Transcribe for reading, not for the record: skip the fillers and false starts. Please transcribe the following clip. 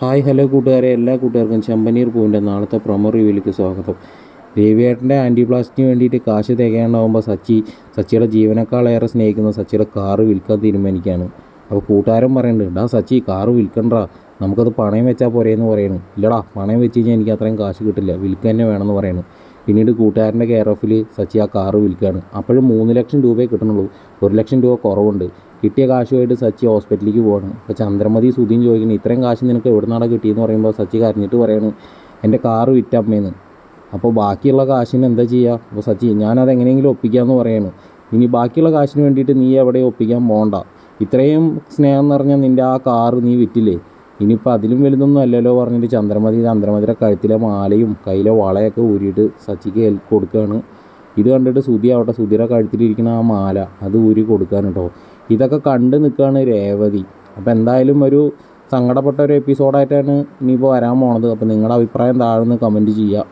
Hi hello കൂട്ടുകാരെ, എല്ലാ കൂട്ടുകാർക്കും ചെമ്പനീർ പൂവിൻ്റെ നാളത്തെ പ്രൊമോ റിവ്യൂവിലേക്ക് സ്വാഗതം. രവിയേട്ടൻ്റെ ആൻറ്റിപ്ലാസ്റ്റിന് വേണ്ടിയിട്ട് കാശ് തികയാണ്ടാവുമ്പോൾ സച്ചിയുടെ ജീവനേക്കാളേറെ സ്നേഹിക്കുന്ന സച്ചിയുടെ കാറ് വിൽക്കാൻ തീരുമാനിക്കുകയാണ്. അപ്പോൾ കൂട്ടുകാരൻ പറയുന്നുണ്ട്, സച്ചി കാറ് വിൽക്കണ്ട, നമുക്കത് പണയം വെച്ചാൽ പോരെയെന്ന് പറയുന്നു. ഇല്ലടാ, പണയം വെച്ച് കഴിഞ്ഞാൽ എനിക്ക് അത്രയും കാശ് കിട്ടില്ല, വിൽക്കുക തന്നെ വേണമെന്ന് പറയുന്നു. പിന്നീട് കൂട്ടുകാരൻ്റെ കെയർ ഓഫിൽ സച്ചി ആ കാറ് വിൽക്കുകയാണ്. അപ്പോഴും 3 ലക്ഷം രൂപയെ കിട്ടണുള്ളൂ, 1 ലക്ഷം രൂപ കുറവുണ്ട്. കിട്ടിയ കാശുമായിട്ട് സച്ചി ഹോസ്പിറ്റലിലേക്ക് പോവാണ്. അപ്പോൾ ചന്ദ്രമതി സുധിയും ചോദിക്കുന്നു, ഇത്രയും കാശ് നിനക്ക് എവിടെ നിന്നാണ് കിട്ടിയെന്ന് പറയുമ്പോൾ സച്ചി കരഞ്ഞിട്ട് പറയണു, എൻ്റെ കാറ് വിറ്റമ്മേന്ന്. അപ്പോൾ ബാക്കിയുള്ള കാശിന് എന്താ ചെയ്യുക? അപ്പോൾ സച്ചി, ഞാനത് എങ്ങനെയെങ്കിലും ഒപ്പിക്കാമെന്ന് പറയണു. ഇനി ബാക്കിയുള്ള കാശിന് വേണ്ടിയിട്ട് നീ എവിടെ ഒപ്പിക്കാൻ പോകണ്ട, ഇത്രയും സ്നേഹം എന്ന് പറഞ്ഞാൽ നിൻ്റെ ആ കാറ് നീ വിറ്റില്ലേ, ഇനിയിപ്പോൾ അതിലും വലുതൊന്നും അല്ലല്ലോ പറഞ്ഞിട്ട് ചന്ദ്രമതിയുടെ കഴുത്തിലെ മാലയും കയ്യിലെ വളയൊക്കെ ഊരിയിട്ട് സച്ചിക്ക് കൊടുക്കുകയാണ്. ഇത് കണ്ടിട്ട് സുധി ആവട്ടെ, സുധിയുടെ കഴുത്തിലിരിക്കുന്ന ആ മാല അത് ഊരി കൊടുക്കാൻ കേട്ടോ. ഇതൊക്കെ കണ്ട് നിൽക്കുകയാണ് രേവതി. അപ്പോൾ എന്തായാലും ഒരു സങ്കടപ്പെട്ട ഒരു എപ്പിസോഡായിട്ടാണ് ഇനിയിപ്പോൾ വരാൻ പോണത്. അപ്പോൾ നിങ്ങളുടെ അഭിപ്രായം താഴെ നിന്ന് കമൻറ്റ് ചെയ്യുക.